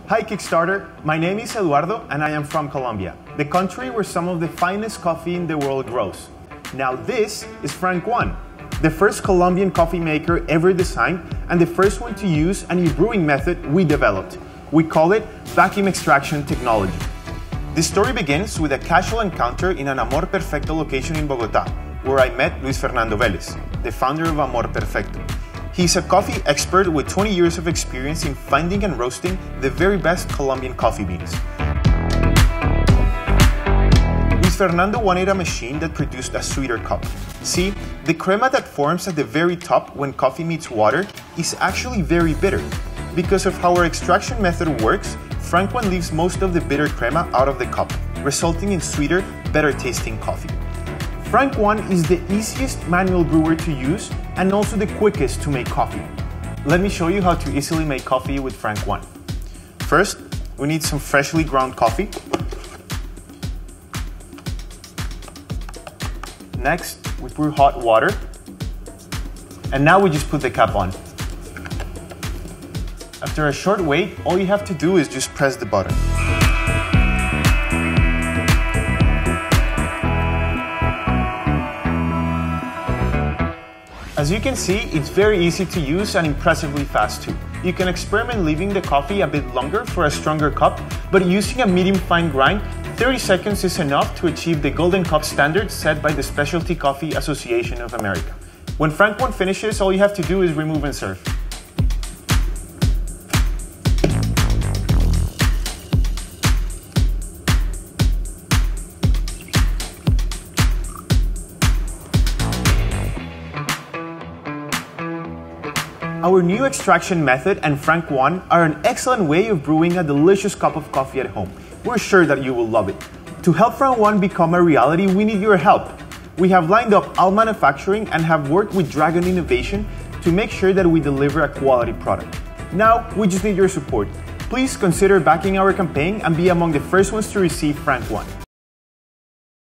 Hi Kickstarter, my name is Eduardo and I am from Colombia, the country where some of the finest coffee in the world grows. Now this is FrankOne, the first Colombian coffee maker ever designed and the first one to use a new brewing method we developed. We call it vacuum extraction technology. The story begins with a casual encounter in an Animoto Perfecto location in Bogotá, where I met Luis Fernando Vélez, the founder of Animoto Perfecto. He's a coffee expert with 20 years of experience in finding and roasting the very best Colombian coffee beans. Luis Fernando wanted a machine that produced a sweeter cup. See, the crema that forms at the very top when coffee meets water is actually very bitter. Because of how our extraction method works, FrankOne leaves most of the bitter crema out of the cup, resulting in sweeter, better tasting coffee. FrankOne is the easiest manual brewer to use and also the quickest to make coffee. Let me show you how to easily make coffee with FrankOne. First, we need some freshly ground coffee. Next, we brew hot water. And now we just put the cap on. After a short wait, all you have to do is just press the button. As you can see, it's very easy to use and impressively fast too. You can experiment leaving the coffee a bit longer for a stronger cup, but using a medium fine grind, 30 seconds is enough to achieve the golden cup standard set by the Specialty Coffee Association of America. When FrankOne finishes, all you have to do is remove and serve. Our new extraction method and FrankOne are an excellent way of brewing a delicious cup of coffee at home. We're sure that you will love it. To help FrankOne become a reality, we need your help. We have lined up all manufacturing and have worked with Dragon Innovation to make sure that we deliver a quality product. Now, we just need your support. Please consider backing our campaign and be among the first ones to receive FrankOne.